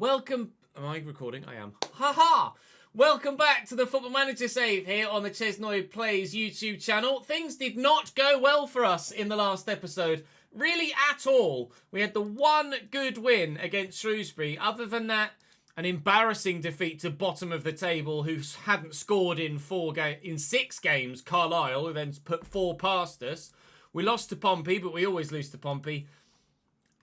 Welcome. Am I recording? I am. Haha! Welcome back to the Football Manager Save here on the ChesnoidPlays YouTube channel. Things did not go well for us in the last episode. Really at all. We had the one good win against Shrewsbury. Other than that, an embarrassing defeat to bottom of the table who hadn't scored in 6 games. Carlisle, who then put 4 past us. We lost to Pompey, but we always lose to Pompey.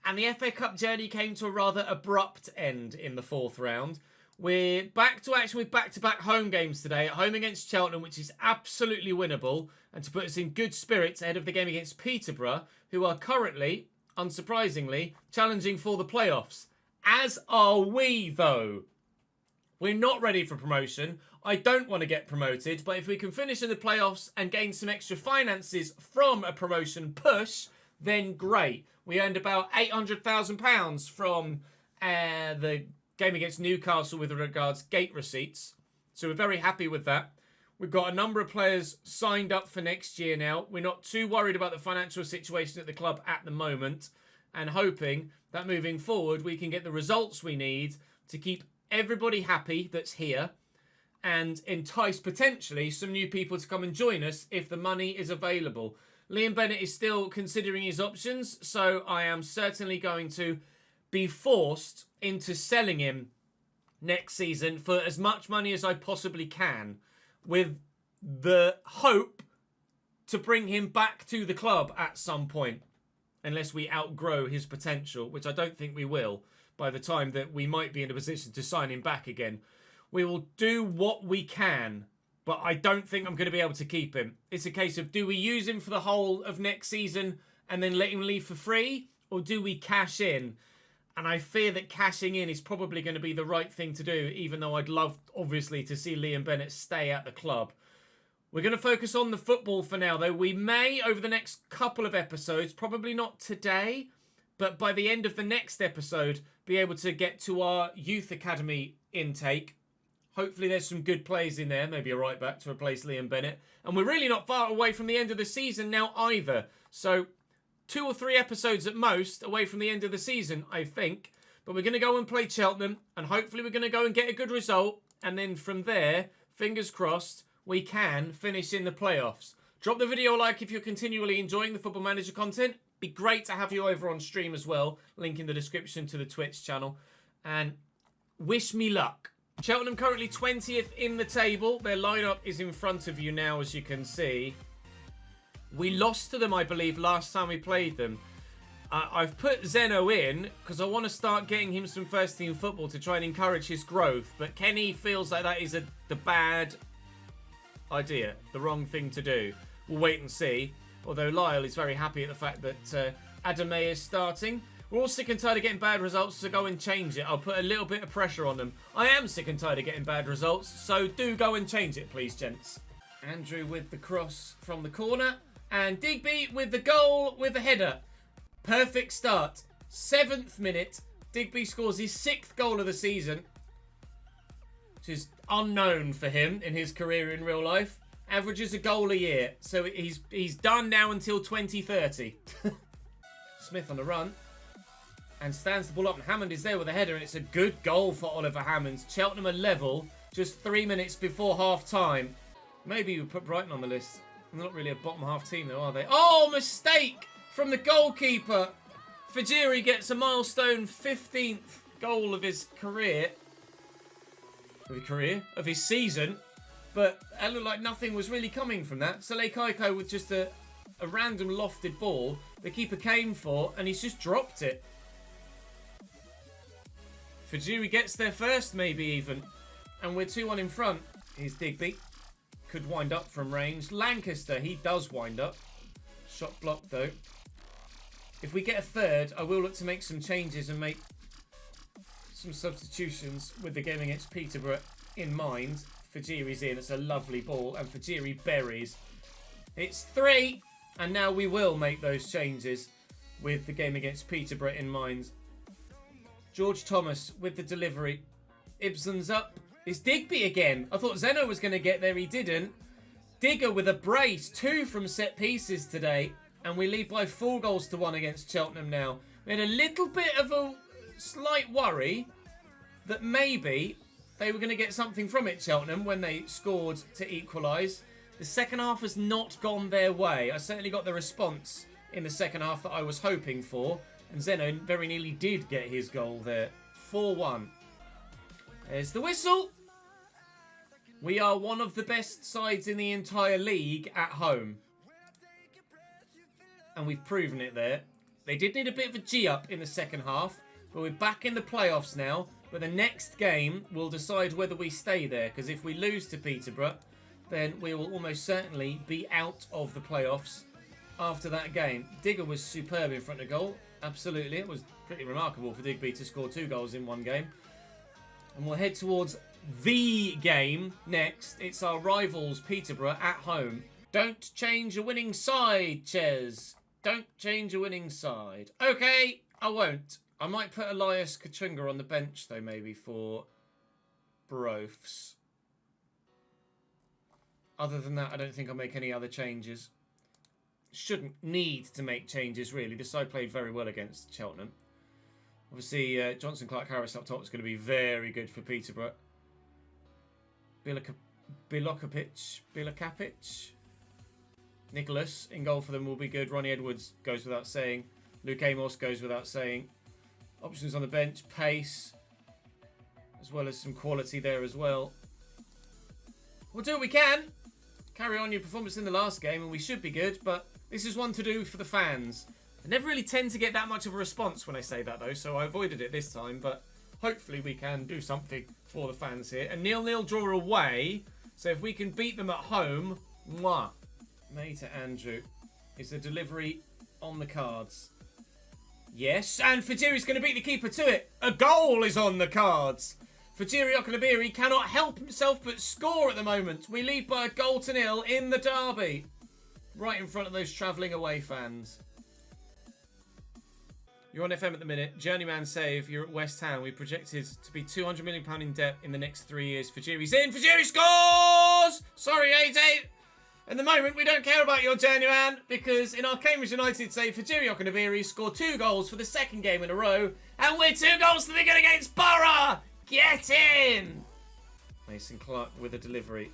And the FA Cup journey came to a rather abrupt end in the 4th round. We're back to action with back-to-back home games today. At home against Cheltenham, which is absolutely winnable. And to put us in good spirits ahead of the game against Peterborough, who are currently, unsurprisingly, challenging for the playoffs. As are we, though. We're not ready for promotion. I don't want to get promoted. But if we can finish in the playoffs and gain some extra finances from a promotion push, then great. We earned about £800,000 from the game against Newcastle with regards gate receipts. So we're very happy with that. We've got a number of players signed up for next year now. We're not too worried about the financial situation at the club at the moment, and hoping that moving forward we can get the results we need to keep everybody happy that's here and entice potentially some new people to come and join us if the money is available. Liam Bennett is still considering his options, so I am certainly going to be forced into selling him next season for as much money as I possibly can, with the hope to bring him back to the club at some point, unless we outgrow his potential, which I don't think we will by the time that we might be in a position to sign him back again. We will do what we can, but I don't think I'm going to be able to keep him. It's a case of, do we use him for the whole of next season and then let him leave for free? Or do we cash in? And I fear that cashing in is probably going to be the right thing to do, even though I'd love, obviously, to see Liam Bennett stay at the club. We're going to focus on the football for now, though. We may, over the next couple of episodes, probably not today, but by the end of the next episode, be able to get to our youth academy intake. Hopefully there's some good plays in there, maybe a right back to replace Liam Bennett. And we're really not far away from the end of the season now either. So 2 or 3 episodes at most away from the end of the season, I think. But we're going to go and play Cheltenham, and hopefully we're going to go and get a good result. And then from there, fingers crossed, we can finish in the playoffs. Drop the video a like if you're continually enjoying the Football Manager content. Be great to have you over on stream as well. Link in the description to the Twitch channel. And wish me luck. Cheltenham currently 20th in the table. Their lineup is in front of you now, as you can see. We lost to them, I believe, last time we played them. I've put Zeno in because I want to start getting him some first-team football to try and encourage his growth. But Kenny feels like that is the bad idea, the wrong thing to do. We'll wait and see. Although Lyle is very happy at the fact that Adame is starting. We're all sick and tired of getting bad results, so go and change it. I'll put a little bit of pressure on them. I am sick and tired of getting bad results, so do go and change it, please, gents. Andrew with the cross from the corner. And Digby with the goal with the header. Perfect start. 7th minute. Digby scores his 6th goal of the season, which is unknown for him in his career in real life. Averages a goal a year. So he's done now until 2030. Smith on the run. And stands the ball up, and Hammond is there with a header, and it's a good goal for Oliver Hammond. Cheltenham are level just 3 minutes before half-time. Maybe we put Brighton on the list. They're not really a bottom-half team, though, are they? Oh, mistake from the goalkeeper. Fajiri gets a milestone 15th goal of his career. Of his season. But it looked like nothing was really coming from that. Saleh Kaiko with just a random lofted ball. The keeper came for, and he's just dropped it. Fajiri gets there first, maybe even. And we're 2-1 in front. Here's Digby. Could wind up from range. Lancaster, he does wind up. Shot blocked, though. If we get a third, I will look to make some changes and make some substitutions with the game against Peterborough in mind. Fajiri's in. It's a lovely ball. And Fajiri buries. It's 3. And now we will make those changes with the game against Peterborough in mind. George Thomas with the delivery. Ibsen's up. It's Digby again. I thought Zeno was going to get there. He didn't. Digger with a brace. 2 from set pieces today. And we lead by 4 goals to 1 against Cheltenham now. We had a little bit of a slight worry that maybe they were going to get something from it, Cheltenham, when they scored to equalise. The second half has not gone their way. I certainly got the response in the second half that I was hoping for. And Zeno very nearly did get his goal there. 4-1. There's the whistle. We are one of the best sides in the entire league at home. And we've proven it there. They did need a bit of a G-up in the second half. But we're back in the playoffs now. But the next game will decide whether we stay there. Because if we lose to Peterborough, then we will almost certainly be out of the playoffs after that game. Digger was superb in front of goal. Absolutely. It was pretty remarkable for Digby to score 2 goals in one game. And we'll head towards the game next. It's our rivals, Peterborough, at home. Don't change a winning side, Ches. Don't change a winning side. Okay, I won't. I might put Elias Kachunga on the bench, though, maybe, for Brofs. Other than that, I don't think I'll make any other changes. Shouldn't need to make changes, really. This side played very well against Cheltenham. Obviously, Johnson Clark-Harris up top is going to be very good for Peterborough. Bilokapic. Nicholas in goal for them will be good. Ronnie Edwards goes without saying. Luke Amos goes without saying. Options on the bench. Pace. As well as some quality there as well. We'll do what we can. Carry on your performance in the last game and we should be good. But this is one to do for the fans. I never really tend to get that much of a response when I say that though. So I avoided it this time. But hopefully we can do something for the fans here. A 0-0 draw away. So if we can beat them at home. Mwah. May to Andrew. Is the delivery on the cards? Yes, and Fajiri's going to beat the keeper to it. A goal is on the cards. Fajiri Okunabiri cannot help himself but score at the moment. We lead by a goal to 0 in the derby. Right in front of those travelling away fans. You're on FM at the minute. Journeyman save. You're at West Ham. We projected to be £200 million in debt in the next 3 years. Fajiri's in. Fajiri scores! Sorry, AJ. At the moment, we don't care about your journeyman because in our Cambridge United save, Fajiri Okunabiri scored 2 goals for the second game in a row. And we're 2 goals to the good against Borough. Get in! Mason Clark with a delivery.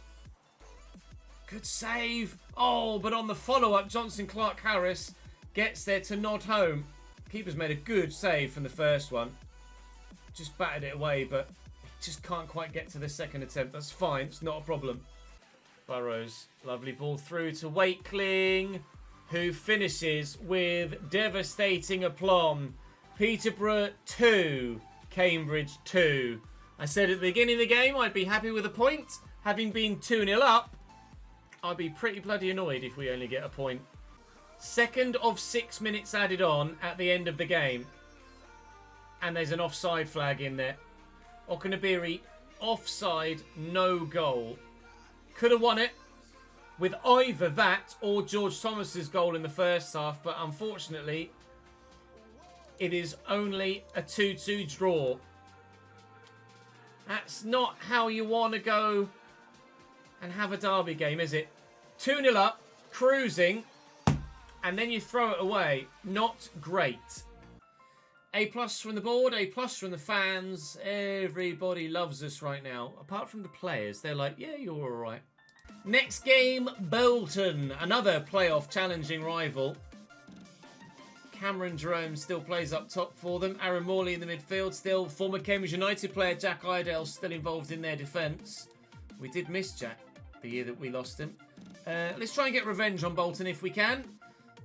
Good save. Oh, but on the follow-up, Johnson Clark-Harris gets there to nod home. Keeper's made a good save from the first one. Just batted it away, but just can't quite get to the second attempt. That's fine. It's not a problem. Burrows, lovely ball through to Wakeling, who finishes with devastating aplomb. Peterborough 2, Cambridge 2. I said at the beginning of the game I'd be happy with a point. Having been 2-0 up, I'd be pretty bloody annoyed if we only get a point. Second of 6 minutes added on at the end of the game. And there's an offside flag in there. Okunabiri, offside, no goal. Could have won it with either that or George Thomas's goal in the first half, but unfortunately, it is only a 2-2 draw. That's not how you want to go and have a derby game, is it? 2-0 up, cruising, and then you throw it away. Not great. A+ from the board, A+ from the fans. Everybody loves us right now. Apart from the players. They're like, yeah, you're all right. Next game, Bolton. Another playoff challenging rival. Cameron Jerome still plays up top for them. Aaron Morley in the midfield still. Former Cambridge United player Jack Idale still involved in their defence. We did miss Jack the year that we lost him. Let's try and get revenge on Bolton if we can.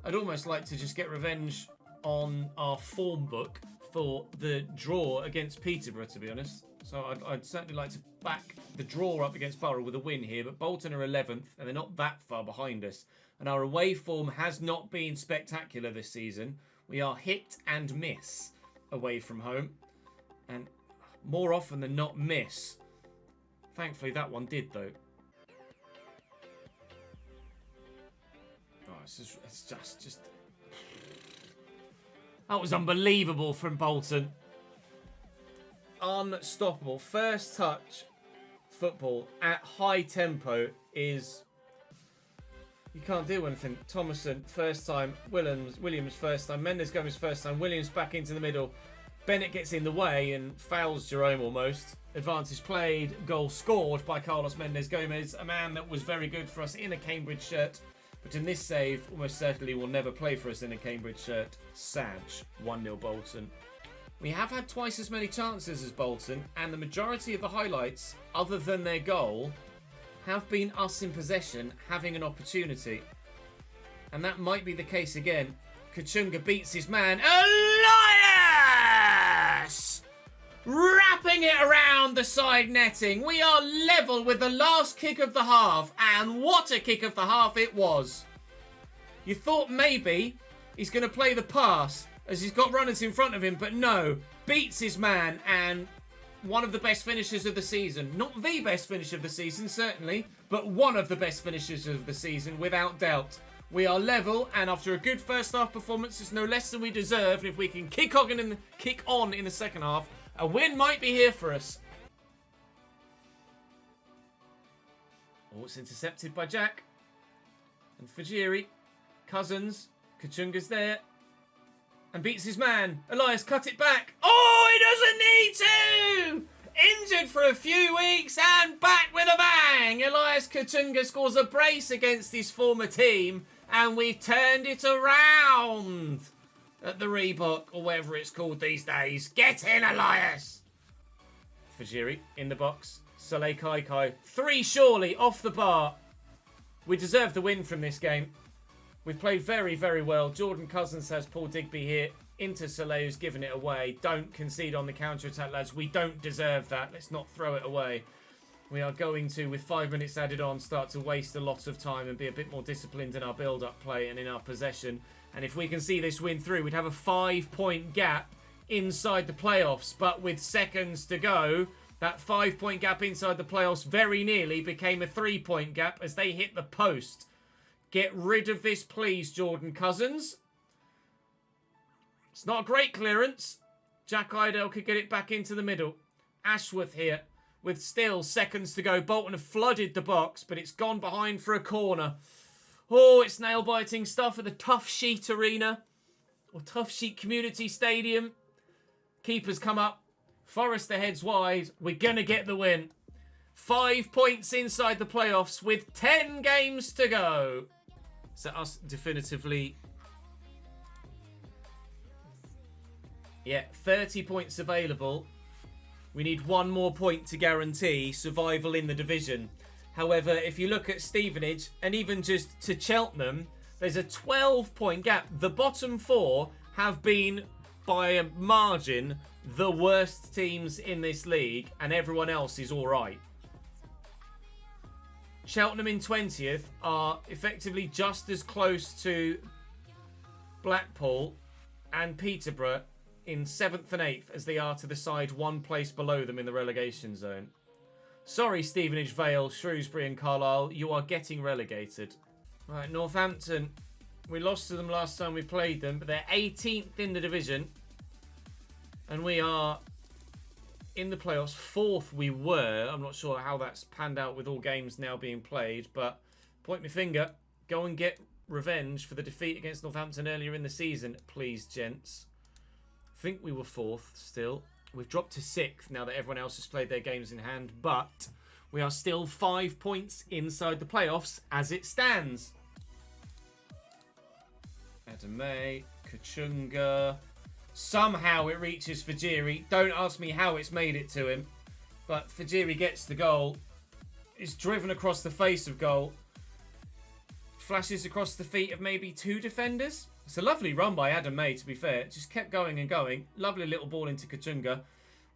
I'd almost like to just get revenge on our form book for the draw against Peterborough, to be honest. So I'd certainly like to back the draw up against Borough with a win here. But Bolton are 11th, and they're not that far behind us. And our away form has not been spectacular this season. We are hit and miss away from home. And more often than not miss. Thankfully, that one did, though. Oh, it's just... That was unbelievable from Bolton. Unstoppable. First touch football at high tempo is... You can't do anything. Thomason, first time. Williams, first time. Mendes Gomez, first time. Williams back into the middle. Bennett gets in the way and fouls Jerome almost. Advantage played, goal scored by Carlos Mendes Gomez, a man that was very good for us in a Cambridge shirt, but in this save, almost certainly will never play for us in a Cambridge shirt. Saj, 1-0 Bolton. We have had twice as many chances as Bolton, and the majority of the highlights, other than their goal, have been us in possession, having an opportunity. And that might be the case again. Kachunga beats his man. Elias! Wrapping it around the side netting. We are level with the last kick of the half. And what a kick of the half it was. You thought maybe he's going to play the pass as he's got runners in front of him. But no. Beats his man. And one of the best finishers of the season. Not the best finisher of the season, certainly. But one of the best finishers of the season, without doubt. We are level, and after a good first half performance, it's no less than we deserve. And if we can kick on in the second half, a win might be here for us. Oh, it's intercepted by Jack. And Fajiri. Cousins. Kachunga's there. And beats his man. Elias, cut it back. Oh, he doesn't need to! Injured for a few weeks and back with a bang. Elias Kachunga scores a brace against his former team. And we've turned it around at the Reebok, or whatever it's called these days. Get in, Elias! Fajiri in the box. Saleh Kaikai. 3 surely off the bar. We deserve the win from this game. We've played very, very well. Jordan Cousins has Paul Digby here into Saleh, who's given it away. Don't concede on the counter-attack, lads. We don't deserve that. Let's not throw it away. We are going to, with 5 minutes added on, start to waste a lot of time and be a bit more disciplined in our build-up play and in our possession. And if we can see this win through, we'd have a 5-point gap inside the playoffs. But with seconds to go, that 5-point gap inside the playoffs very nearly became a 3-point gap as they hit the post. Get rid of this, please, Jordan Cousins. It's not a great clearance. Jack Idle could get it back into the middle. Ashworth here. With still seconds to go. Bolton have flooded the box, but it's gone behind for a corner. Oh, it's nail-biting stuff at the Tough Sheet Arena. Or Tough Sheet Community Stadium. Keeper's come up. Forrester heads wide. We're going to get the win. 5 points inside the playoffs with 10 games to go. So us definitively... Yeah, 30 points available. We need 1 more point to guarantee survival in the division. However, if you look at Stevenage, and even just to Cheltenham, there's a 12-point gap. The bottom 4 have been, by a margin, the worst teams in this league, and everyone else is all right. Cheltenham in 20th are effectively just as close to Blackpool and Peterborough in 7th and 8th as they are to the side 1 place below them in the relegation zone. Sorry, Stevenage, Vale, Shrewsbury and Carlisle, you are getting relegated. Right, Northampton, we lost to them last time we played them, but they're 18th in the division. And we are in the playoffs. 4th we were. I'm not sure how that's panned out with all games now being played, but point my finger. Go and get revenge for the defeat against Northampton earlier in the season, please, gents. I think we were 4th still. We've dropped to 6th now that everyone else has played their games in hand, but we are still 5 points inside the playoffs as it stands. Adame, Kachunga. Somehow it reaches Fajiri. Don't ask me how it's made it to him, but Fajiri gets the goal. It's driven across the face of goal. Flashes across the feet of maybe 2 defenders. It's a lovely run by Adam May, to be fair. It just kept going and going. Lovely little ball into Kachunga.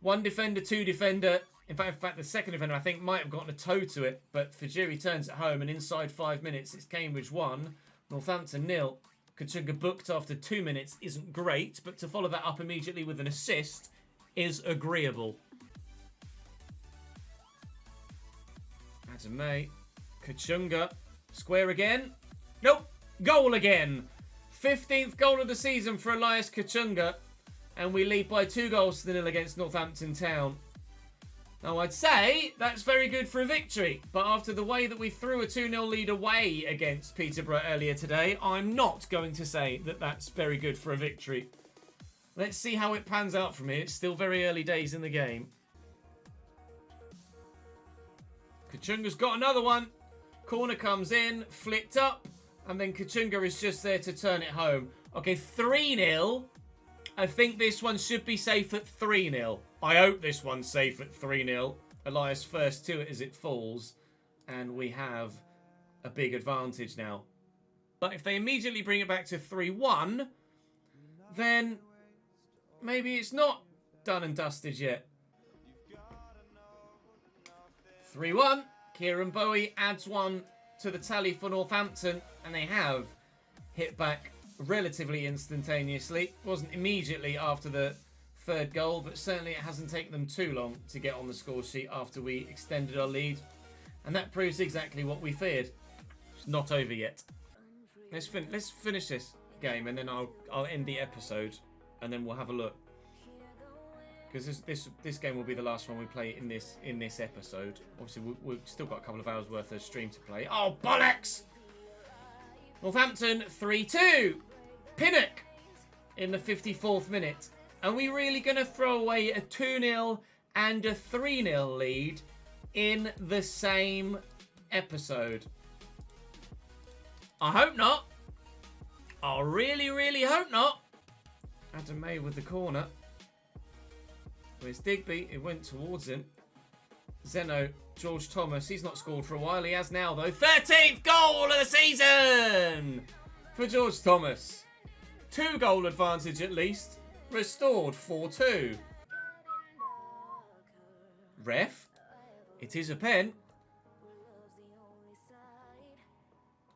1 defender, 2 defender. In fact, the second defender, I think, might have gotten a toe to it. But Fajiri turns it home, and inside 5 minutes, it's Cambridge 1, Northampton 0. Kachunga booked after 2 minutes isn't great, but to follow that up immediately with an assist is agreeable. Adam May. Kachunga. Square again. Nope. Goal again. 15th goal of the season for Elias Kachunga. And we lead by 2 goals to 0 against Northampton Town. Now, I'd say that's very good for a victory. But after the way that we threw a 2-0 lead away against Peterborough earlier today, I'm not going to say that that's very good for a victory. Let's see how it pans out from here. It's still very early days in the game. Kachunga's got another one. Corner comes in, flicked up, and then Kachunga is just there to turn it home. Okay, 3-0. I think this one should be safe at 3-0. I hope this one's safe at 3-0. Elias first to it as it falls, and we have a big advantage now. But if they immediately bring it back to 3-1, then maybe it's not done and dusted yet. 3-1. Kieran Bowie adds one to the tally for Northampton, and they have hit back relatively instantaneously. Wasn't immediately after the third goal, but certainly it hasn't taken them too long to get on the score sheet after we extended our lead. And that proves exactly what we feared. It's not over yet. Let's finish this game, and then I'll end the episode, and then we'll have a look. Because this game will be the last one we play in this episode. Obviously, we've still got a couple of hours worth of stream to play. Oh, bollocks! Northampton 3-2. Pinnock in the 54th minute. Are we really going to throw away a 2-0 and a 3-0 lead in the same episode? I hope not. I really, really hope not. Adam May with the corner. Where's Digby? It went towards him. Zeno, George Thomas. He's not scored for a while. He has now, though. 13th goal of the season for George Thomas. 2-goal advantage at least. Restored 4-2. Ref. It is a pen.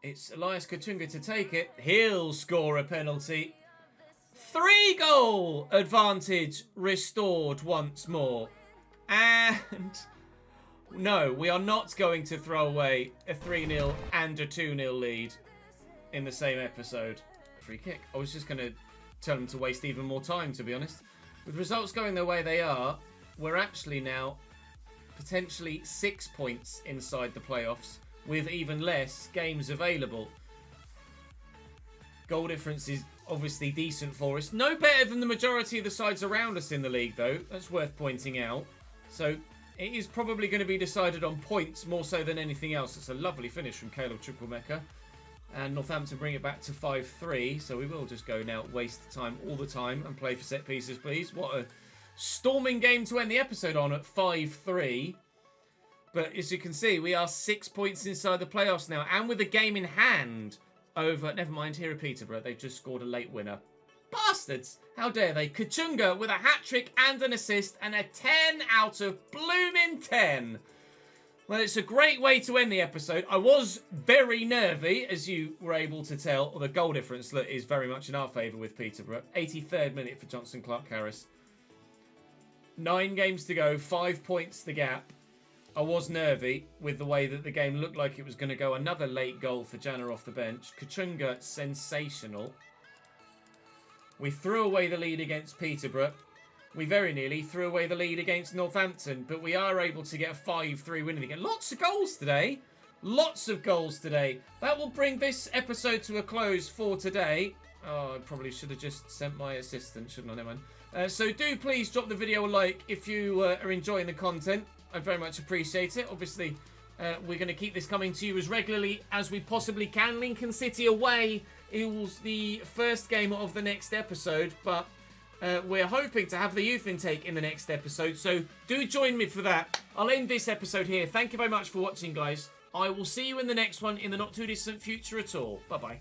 It's Elias Kachunga to take it. He'll score a penalty. 3-goal advantage restored once more. And no, we are not going to throw away a 3-0 and a 2-0 lead in the same episode. Free kick. I was just going to tell them to waste even more time, to be honest. With results going the way they are, we're actually now potentially 6 points inside the playoffs with even less games available. Goal difference is obviously decent for us. No better than the majority of the sides around us in the league, though. That's worth pointing out. So it is probably going to be decided on points more so than anything else. It's a lovely finish from Caleb Chukwuemeka. And Northampton bring it back to 5-3. So we will just go now, waste time all the time, and play for set pieces, please. What a storming game to end the episode on at 5-3. But as you can see, we are 6 points inside the playoffs now. And with a game in hand over... Never mind, here at Peterborough. They've just scored a late winner. Bastards! How dare they? Kachunga with a hat-trick and an assist and a 10 out of blooming 10. Well, it's a great way to end the episode. I was very nervy, as you were able to tell. The goal difference is very much in our favour with Peterborough. 83rd minute for Johnson Clark-Harris. 9 games to go, 5 points the gap. I was nervy with the way that the game looked like it was going to go. Another late goal for Jana off the bench. Kachunga, sensational. We threw away the lead against Peterborough. We very nearly threw away the lead against Northampton, but we are able to get a 5-3 win again. Lots of goals today. Lots of goals today. That will bring this episode to a close for today. Oh, I probably should have just sent my assistant, shouldn't I? Never mind. So do please drop the video a like if you are enjoying the content. I very much appreciate it. Obviously, we're going to keep this coming to you as regularly as we possibly can. Lincoln City away is the first game of the next episode, but we're hoping to have the youth intake in the next episode, so do join me for that. I'll end this episode here. Thank you very much for watching, guys. I will see you in the next one in the not too distant future at all. Bye-bye.